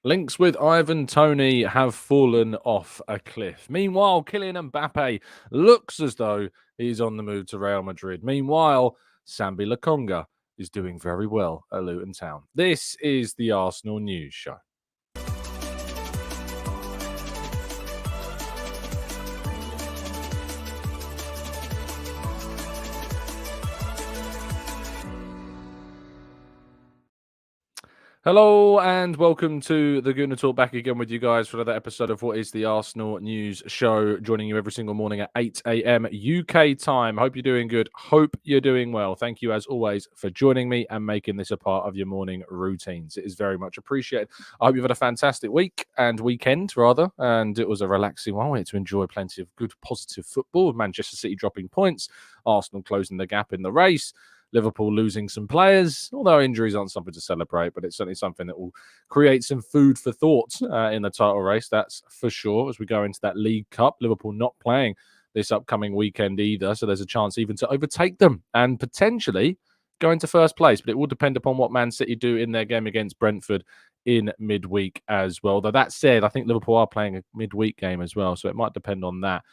Links with Ivan Toney have fallen off a cliff. Meanwhile, Kylian Mbappe looks as though he's on the move to Real Madrid. Meanwhile, Sambi Lokonga is doing very well at Luton Town. This is the Arsenal News Show. Hello and welcome to the Gooner Talk, back again with you guys for another episode of what is the Arsenal News Show, joining you every single morning at 8 a.m. UK time. Hope you're doing good. Hope you're doing well. Thank you as always for joining me and making this a part of your morning routines. It is very much appreciated. I hope you've had a fantastic week and weekend rather, and it was a relaxing one. We had to enjoy plenty of good positive football with Manchester City dropping points, Arsenal closing the gap in the race, Liverpool losing some players, although injuries aren't something to celebrate, but it's certainly something that will create some food for thought in the title race, that's for sure, as we go into that League Cup. Liverpool not playing this upcoming weekend either, so there's a chance even to overtake them and potentially go into first place, but it will depend upon what Man City do in their game against Brentford in midweek as well. Though that said, I think Liverpool are playing a midweek game as well, so it might depend on that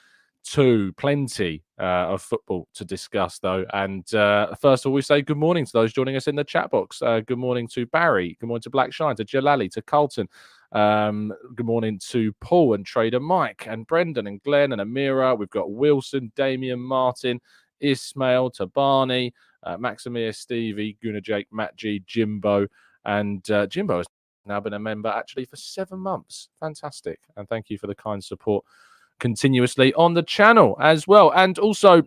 too. Plenty of football to discuss, though. And first of all, we say good morning to those joining us in the chat box. Good morning to Barry. Good morning to Black Shine, to Jalali, to Carlton. Good morning to Paul and Trader Mike and Brendan and Glenn and Amira. We've got Wilson, Damien, Martin, Ismail, to Barney, Maximia, Stevie, Guna Jake, Matt G, Jimbo. And Jimbo has now been a member actually for 7 months. Fantastic. And thank you for the kind support continuously on the channel as well. And also,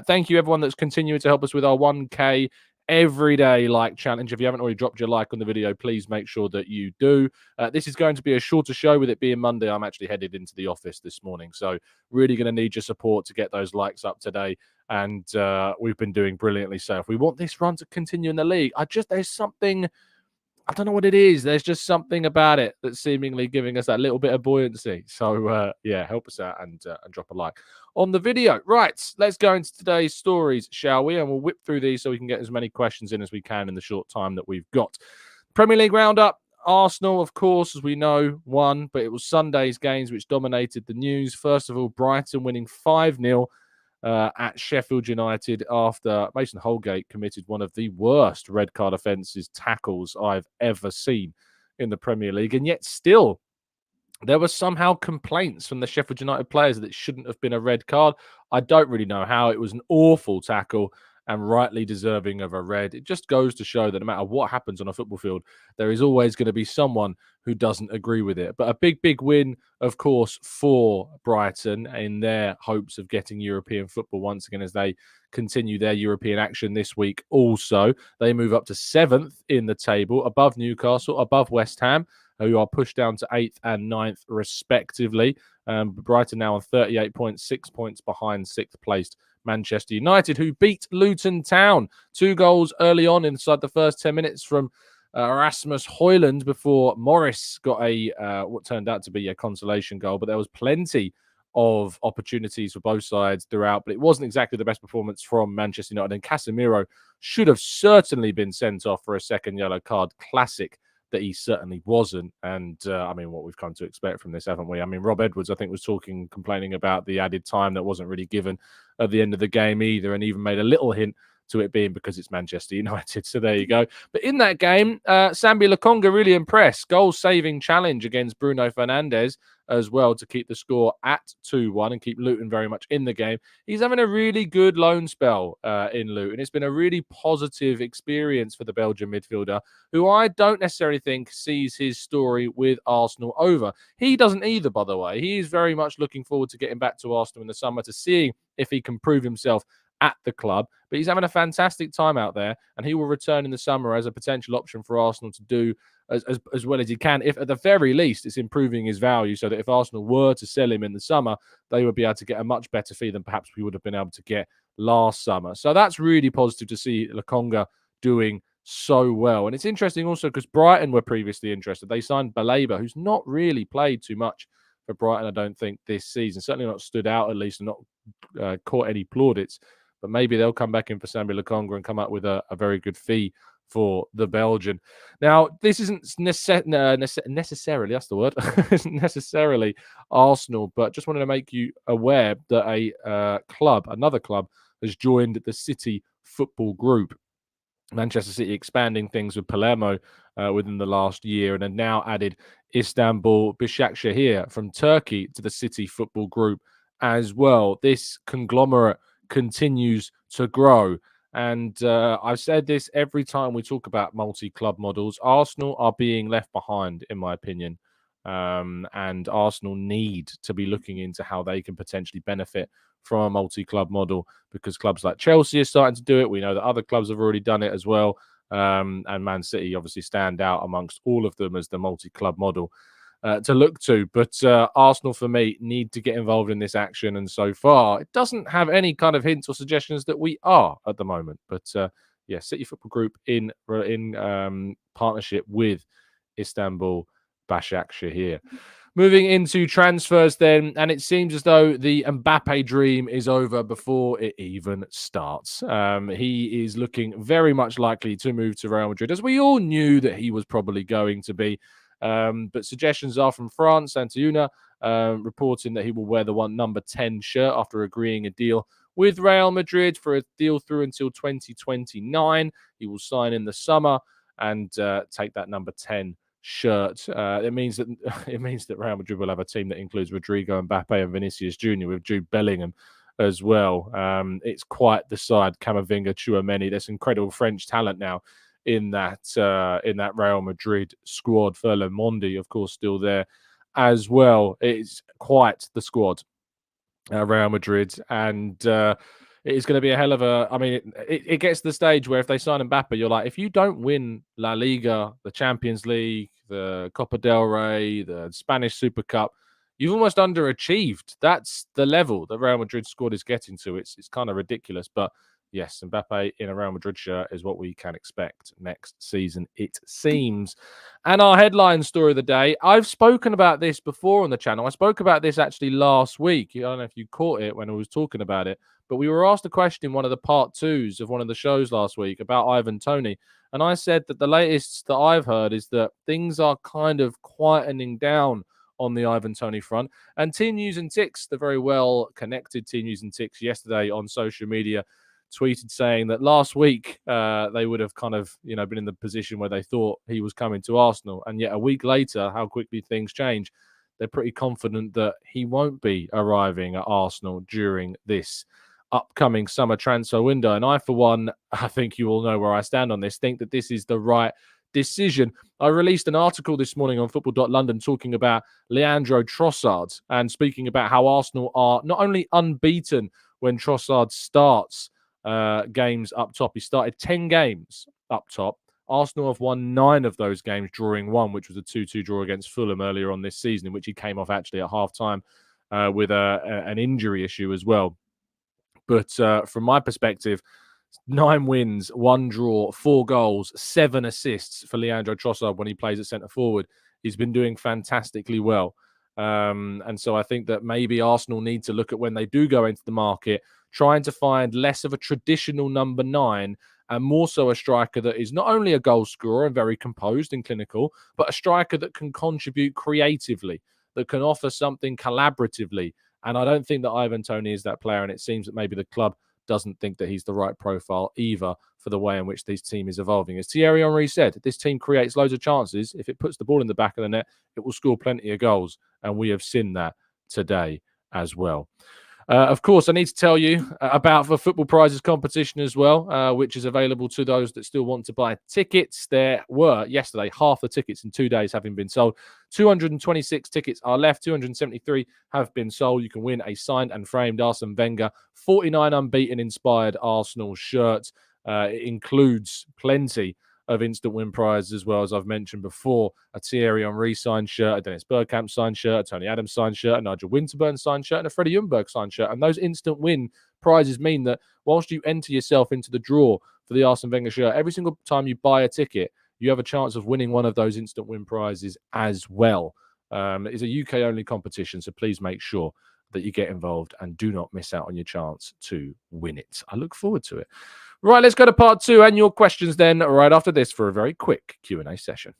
thank you everyone that's continuing to help us with our 1K everyday like challenge. If you haven't already dropped your like on the video, please make sure that you do. This is going to be a shorter show, with it being Monday. I'm actually headed into the office this morning, so really going to need your support to get those likes up today. And we've been doing brilliantly. So if we want this run to continue in the league, there's something, I don't know what it is. There's just something about it that's seemingly giving us that little bit of buoyancy. So, yeah, help us out and drop a like on the video. Right, let's go into today's stories, shall we? And we'll whip through these so we can get as many questions in as we can in the short time that we've got. Premier League roundup. Arsenal, of course, as we know, won, but it was Sunday's games which dominated the news. First of all, Brighton winning 5-0 at Sheffield United after Mason Holgate committed one of the worst red card offences, tackles I've ever seen in the Premier League. And yet still, there were somehow complaints from the Sheffield United players that it shouldn't have been a red card. I don't really know how. It was an awful tackle and rightly deserving of a red. It just goes to show that no matter what happens on a football field, there is always going to be someone who doesn't agree with it. But a big, big win, of course, for Brighton in their hopes of getting European football once again as they continue their European action this week. Also, they move up to 7th in the table, above Newcastle, above West Ham, who are pushed down to 8th and 9th, respectively. Brighton now on 38 points, 6 points behind 6th placed Manchester United, who beat Luton Town 2 goals early on inside the first 10 minutes from Erasmus Højlund before Morris got a what turned out to be a consolation goal. But there was plenty of opportunities for both sides throughout, but it wasn't exactly the best performance from Manchester United. And Casemiro should have certainly been sent off for a second yellow card. Classic that he certainly wasn't. And I mean, what we've come to expect from this, haven't we? I mean, Rob Edwards, I think, was complaining about the added time that wasn't really given at the end of the game either, and even made a little hint to it being because it's Manchester United. So there you go. But in that game, Sambi Lokonga really impressed. Goal-saving challenge against Bruno Fernandes as well to keep the score at 2-1 and keep Luton very much in the game. He's having a really good loan spell in Luton. It's been a really positive experience for the Belgian midfielder, who I don't necessarily think sees his story with Arsenal over. He doesn't either, by the way. He is very much looking forward to getting back to Arsenal in the summer to seeing if he can prove himself at the club. But he's having a fantastic time out there, and he will return in the summer as a potential option for Arsenal to do as well as he can, if at the very least it's improving his value, so that if Arsenal were to sell him in the summer, they would be able to get a much better fee than perhaps we would have been able to get last summer. So that's really positive to see Lokonga doing so well. And it's interesting also because Brighton were previously interested. They signed Baleba, who's not really played too much for Brighton, I don't think, this season. Certainly not stood out, at least, and not caught any plaudits. But maybe they'll come back in for Sambi Lokonga and come up with a very good fee for the Belgian. Now, this isn't necessarily, that's the word, isn't necessarily Arsenal, but just wanted to make you aware that another club, has joined the City Football Group. Manchester City expanding things with Palermo within the last year, and have now added Istanbul Başakşehir from Turkey to the City Football Group as well. This conglomerate continues to grow. And I've said this every time we talk about multi-club models. Arsenal are being left behind, in my opinion. And Arsenal need to be looking into how they can potentially benefit from a multi-club model, because clubs like Chelsea are starting to do it. We know that other clubs have already done it as well. And Man City obviously stand out amongst all of them as the multi-club model to look to. But Arsenal, for me, need to get involved in this action. And so far, it doesn't have any kind of hints or suggestions that we are at the moment. But yeah, City Football Group in partnership with Istanbul Başakşehir. Moving into transfers then, and it seems as though the Mbappe dream is over before it even starts. He is looking very much likely to move to Real Madrid, as we all knew that he was probably going to be. But suggestions are from France, Santillana, reporting that he will wear the number 10 shirt after agreeing a deal with Real Madrid for a deal through until 2029. He will sign in the summer and take that number 10 shirt. It means that Real Madrid will have a team that includes Rodrigo, Mbappe, and Vinicius Jr. with Jude Bellingham as well. It's quite the side. Camavinga, Tchouameni. There's incredible French talent now in that Real Madrid squad. Ferland Mendy, of course, still there as well. It's quite the squad, Real Madrid, and it is going to be a hell of a. I mean, it gets to the stage where if they sign Mbappe, you're like, if you don't win La Liga, the Champions League, the Copa del Rey, the Spanish Super Cup, you've almost underachieved. That's the level the Real Madrid squad is getting to. It's kind of ridiculous, but yes, Mbappe in a Real Madrid shirt is what we can expect next season, it seems. And our headline story of the day, I've spoken about this before on the channel. I spoke about this actually last week. I don't know if you caught it when I was talking about it, but we were asked a question in one of the part twos of one of the shows last week about Ivan Toney. And I said that the latest that I've heard is that things are kind of quietening down on the Ivan Toney front. And Team News and Ticks, the very well-connected Team News and Ticks, yesterday on social media, tweeted saying that last week they would have kind of, been in the position where they thought he was coming to Arsenal. And yet a week later, how quickly things change, they're pretty confident that he won't be arriving at Arsenal during this upcoming summer transfer window. And I, for one, I think you all know where I stand on this, think that this is the right decision. I released an article this morning on football.london talking about Leandro Trossard and speaking about how Arsenal are not only unbeaten when Trossard starts games up top. He started 10 games up top. Arsenal have won 9 of those games, drawing 1, which was a 2-2 draw against Fulham earlier on this season, in which he came off actually at half-time with an injury issue as well. But from my perspective, 9 wins, 1 draw, 4 goals, 7 assists for Leandro Trossard when he plays at centre-forward. He's been doing fantastically well. And so I think that maybe Arsenal need to look at, when they do go into the market, trying to find less of a traditional number 9 and more so a striker that is not only a goal scorer and very composed and clinical, but a striker that can contribute creatively, that can offer something collaboratively. And I don't think that Ivan Toney is that player, and it seems that maybe the club doesn't think that he's the right profile either for the way in which this team is evolving. As Thierry Henry said, this team creates loads of chances. If it puts the ball in the back of the net, it will score plenty of goals. And we have seen that today as well. Of course, I need to tell you about the Football Prizes competition as well, which is available to those that still want to buy tickets. There were, yesterday, half the tickets in 2 days having been sold. 226 tickets are left. 273 have been sold. You can win a signed and framed Arsene Wenger 49 unbeaten inspired Arsenal shirt. It includes plenty of instant win prizes, as well as I've mentioned before, a Thierry Henry signed shirt, a Dennis Bergkamp signed shirt, a Tony Adams signed shirt, a Nigel Winterburn signed shirt, and a Freddie Ljungberg signed shirt. And those instant win prizes mean that whilst you enter yourself into the draw for the Arsene Wenger shirt, every single time you buy a ticket, you have a chance of winning one of those instant win prizes as well. It's a UK-only competition, so please make sure that you get involved and do not miss out on your chance to win it. I look forward to it. Right, let's go to part 2 and your questions then right after this for a very quick Q&A session.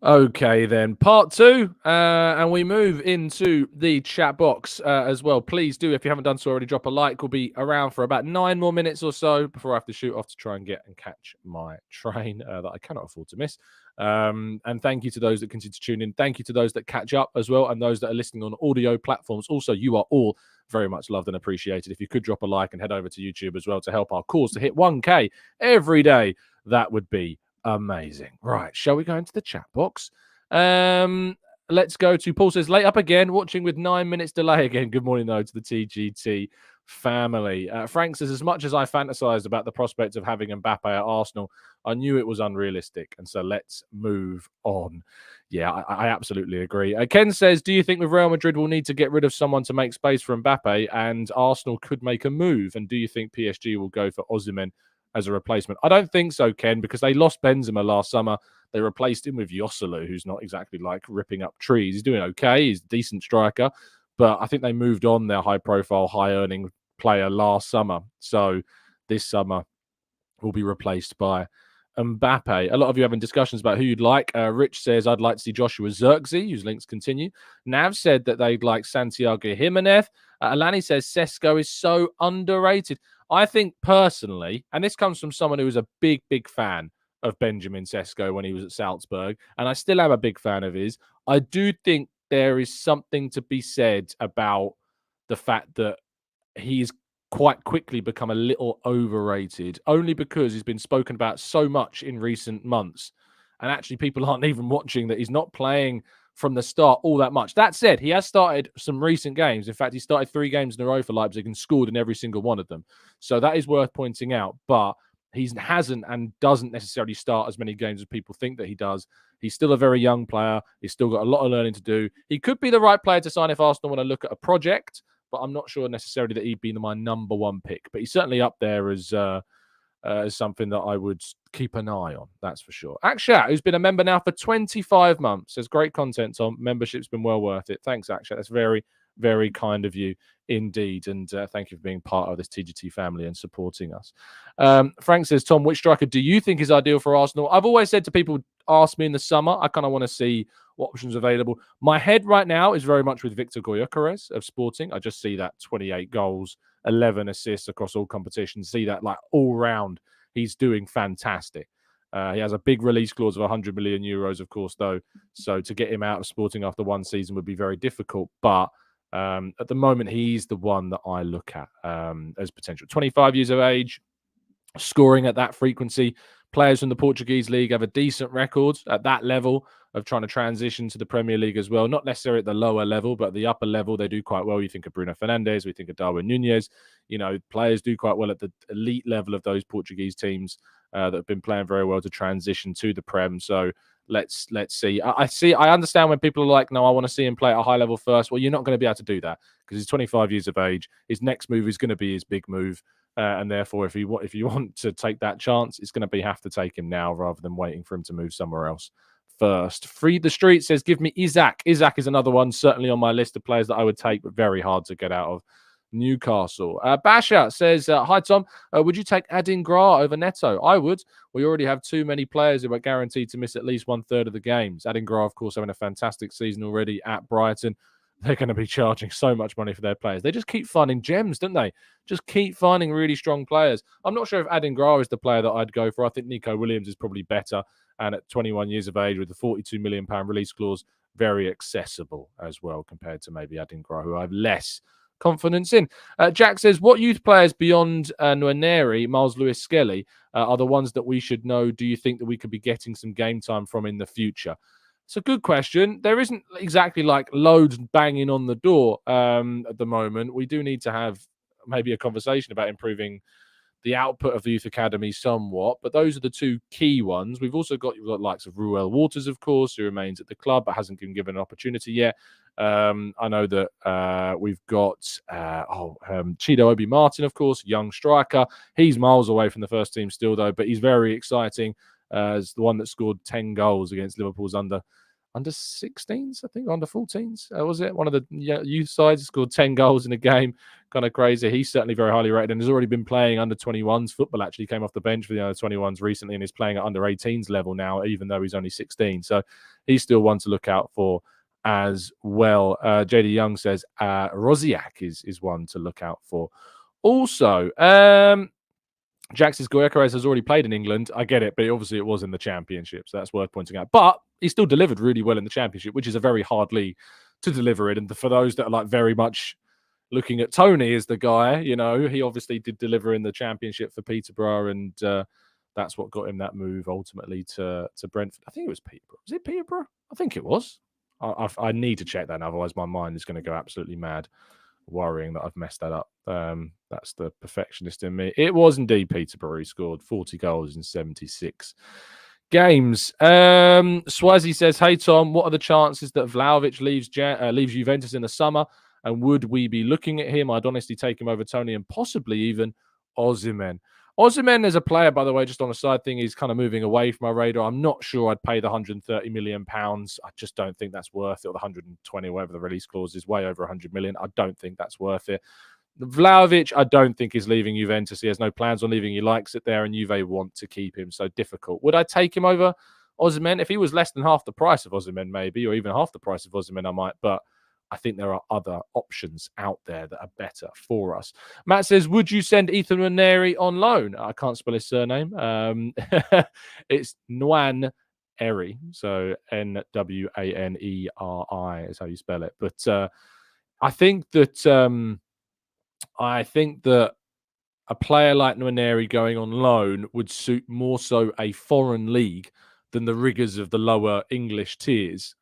Okay, then part 2, and we move into the chat box as well. Please do, if you haven't done so already, drop a like. We'll be around for about 9 more minutes or so before I have to shoot off to try and get and catch my train that I cannot afford to miss. And thank you to those that continue to tune in. Thank you to those that catch up as well, and those that are listening on audio platforms. Also, you are all very much loved and appreciated. If you could drop a like and head over to YouTube as well to help our cause to hit 1K every day, that would be amazing. Right, shall we go into the chat box? Let's go to Paul says, late up again, watching with 9 minutes delay again. Good morning, though, to the TGT family. Frank says, as much as I fantasized about the prospect of having Mbappe at Arsenal, I knew it was unrealistic. And so let's move on. Yeah, I absolutely agree. Ken says, do you think with Real Madrid will need to get rid of someone to make space for Mbappe and Arsenal could make a move? And do you think PSG will go for Osimhen as a replacement? I don't think so, Ken, because they lost Benzema last summer. They replaced him with Joselu, who's not exactly like ripping up trees. He's doing okay. He's a decent striker. But I think they moved on their high-profile, high-earning player last summer. So this summer will be replaced by Mbappe. A lot of you having discussions about who you'd like. Rich says, I'd like to see Joshua Zirkzee, whose links continue. Nav said that they'd like Santiago Jimenez. Alani says, Sesko is so underrated. I think personally, and this comes from someone who was a big, big fan of Benjamin Sesko when he was at Salzburg, and I still am a big fan of his. I do think there is something to be said about the fact that he's quite quickly become a little overrated, only because he's been spoken about so much in recent months. And actually, people aren't even watching that he's not playing from the start all that much. That said, he has started some recent games. In fact, he started 3 games in a row for Leipzig and scored in every single one of them. So that is worth pointing out. But he hasn't and doesn't necessarily start as many games as people think that he does. He's still a very young player. He's still got a lot of learning to do. He could be the right player to sign if Arsenal want to look at a project, but I'm not sure necessarily that he'd be my number 1 pick. But he's certainly up there as something that I would keep an eye on. That's for sure. Akshat, who's been a member now for 25 months, says great content, Tom. Membership's been well worth it. Thanks, Akshat. That's very, very kind of you indeed. And thank you for being part of this TGT family and supporting us. Frank says, Tom, which striker do you think is ideal for Arsenal? I've always said to people, ask me in the summer. I kind of want to see what options available. My head right now is very much with Victor Gyökeres of Sporting. I just see that 28 goals, 11 assists across all competitions. See that like all round. He's doing fantastic. He has a big release clause of 100 million euros, of course, though. So to get him out of Sporting after 1 season would be very difficult. But at the moment, he's the one that I look at as potential. 25 years of age, scoring at that frequency. Players from the Portuguese league have a decent record at that level of trying to transition to the Premier League as well. Not necessarily at the lower level, but at the upper level, they do quite well. You think of Bruno Fernandes, we think of Darwin Nunez. You know, players do quite well at the elite level of those Portuguese teams that have been playing very well to transition to the Prem. So let's see. I understand when people are like, no, I want to see him play at a high level first. Well, you're not going to be able to do that because he's 25 years of age. His next move is going to be his big move. And therefore, if you want to take that chance, it's going to have to take him now rather than waiting for him to move somewhere else first. Free the Street says, give me Isaac. Isaac is another one, certainly on my list of players that I would take, but very hard to get out of Newcastle. Basha says, hi, Tom. Would you take Adin Gra over Neto? I would. We already have too many players who are guaranteed to miss at least 1/3 of the games. Adin Gra, of course, having a fantastic season already at Brighton. They're going to be charging so much money for their players. They just keep finding gems, don't they? Just keep finding really strong players. I'm not sure if Adin Gra is the player that I'd go for. I think Nico Williams is probably better. And at 21 years of age with a £42 million release clause, very accessible as well compared to maybe Adin Gra, who I have less confidence in. Jack says, what youth players beyond Nwaneri, Miles Lewis Skelly, are the ones that we should know? Do you think that we could be getting some game time from in the future? It's a good question. There isn't exactly like loads banging on the door at the moment. We do need to have maybe a conversation about improving the output of the youth academy somewhat, but those are the 2 key ones. We've also got the likes of Ruel Waters, of course, who remains at the club but hasn't been given an opportunity yet. I know that we've got Chido Obi Martin, of course, young striker. He's miles away from the first team still, though, but he's very exciting as the one that scored 10 goals against Liverpool's under 16s, I think, under 14s. Was it one of the youth sides scored 10 goals in a game? Kind of crazy. He's certainly very highly rated and has already been playing under 21s football. Actually, came off the bench for the under 21s recently and is playing at under 18s level now, even though he's only 16. So he's still one to look out for as well. JD Young says Rosiak is one to look out for. Also, Jack says Goyakares has already played in England. I get it, but obviously it was in the Championship, so that's worth pointing out. But he still delivered really well in the Championship, which is a very hard league to deliver in. And for those that are like very much looking at Toney as the guy, you know, he obviously did deliver in the Championship for Peterborough, and that's what got him that move ultimately to Brentford. I think it was Peterborough. Was it Peterborough? I think it was. I need to check that, otherwise my mind is going to go absolutely mad, worrying that I've messed that up. That's the perfectionist in me. It was indeed Peterborough. He scored 40 goals in 76 games. Swazi says, "Hey Tom, what are the chances that Vlahovic leaves Juventus in the summer? And would we be looking at him? I'd honestly take him over Toney and possibly even Osimhen." Osimhen as a player, by the way, just on a side thing, he's kind of moving away from my radar. I'm not sure I'd pay the £130 million. I just don't think that's worth it. Or the 120, whatever the release clause is, way over 100 million. I don't think that's worth it. Vlahovic, I don't think is leaving Juventus. He has no plans on leaving. He likes it there, and Juve want to keep him. So difficult. Would I take him over Osimhen? If he was less than half the price of Osimhen, maybe, or even half the price of Osimhen, I might. But I think there are other options out there that are better for us. Matt says, would you send Ethan Nwaneri on loan? I can't spell his surname. It's Nwaneri. So Nwaneri is how you spell it. But I think that a player like Nwaneri going on loan would suit more so a foreign league than the rigors of the lower English tiers.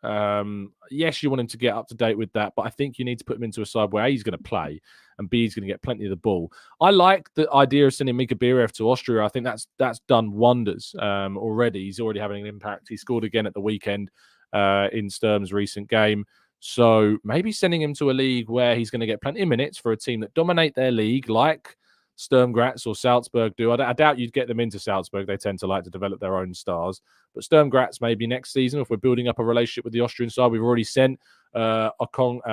Yes, you want him to get up to date with that, but I think you need to put him into a side where A, he's going to play, and B, he's going to get plenty of the ball. I like the idea of sending Mika Bieref to Austria. I think that's done wonders already. He's already having an impact. He scored again at the weekend in Sturm's recent game. So maybe sending him to a league where he's going to get plenty of minutes for a team that dominate their league, like Sturm Graz or Salzburg do. I doubt you'd get them into Salzburg. They tend to like to develop their own stars. But Sturm Graz maybe next season, if we're building up a relationship with the Austrian side. We've already sent Okonkwo,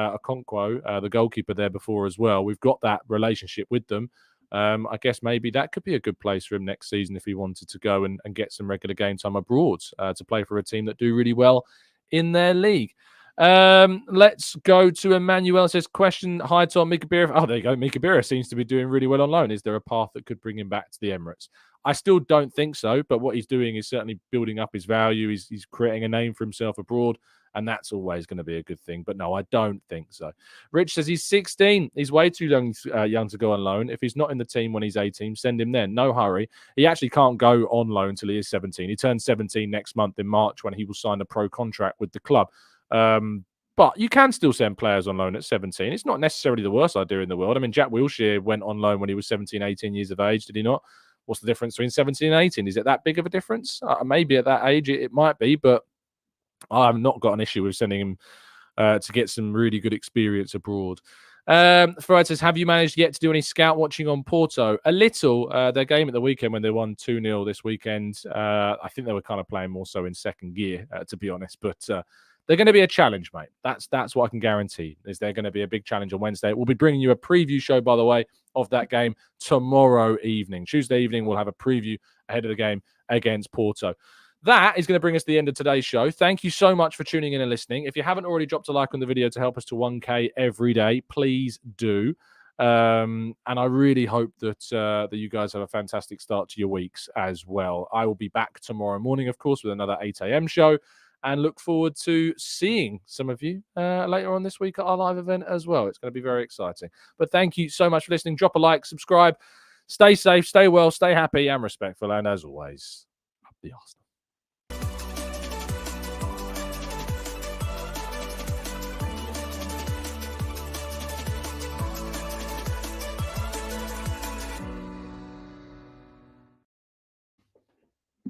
the goalkeeper, there before as well. We've got that relationship with them. I guess maybe that could be a good place for him next season if he wanted to go and get some regular game time abroad to play for a team that do really well in their league. Let's go to Emmanuel. Says, question, hi Tom, Mika Bieref. Oh, there you go. Mika Bieref seems to be doing really well on loan. Is there a path that could bring him back to the Emirates? I still don't think so, but what he's doing is certainly building up his value. He's creating a name for himself abroad, and that's always going to be a good thing. But no, I don't think so. Rich says he's 16. He's way too young to go on loan. If he's not in the team when he's 18, send him then. No hurry. He actually can't go on loan till he is 17. He turns 17 next month in March when he will sign a pro contract with the club. But you can still send players on loan at 17. It's not necessarily the worst idea in the world. I mean, Jack Wilshere went on loan when he was 17, 18 years of age, did he not? What's the difference between 17 and 18? Is it that big of a difference? Maybe at that age it might be, but I've not got an issue with sending him to get some really good experience abroad. Ferrari says, have you managed yet to do any scout watching on Porto? A little. Their game at the weekend when they won 2-0 this weekend, I think they were kind of playing more so in second gear, to be honest. But they're going to be a challenge, mate. That's what I can guarantee, is they're going to be a big challenge on Wednesday. We'll be bringing you a preview show, by the way, of that game tomorrow evening. Tuesday evening, we'll have a preview ahead of the game against Porto. That is going to bring us to the end of today's show. Thank you so much for tuning in and listening. If you haven't already dropped a like on the video to help us to 1K every day, please do. And I really hope that you guys have a fantastic start to your weeks as well. I will be back tomorrow morning, of course, with another 8 a.m. show, and look forward to seeing some of you later on this week at our live event as well. It's going to be very exciting. But thank you so much for listening. Drop a like, subscribe. Stay safe, stay well, stay happy and respectful. And as always, up the Arsenal.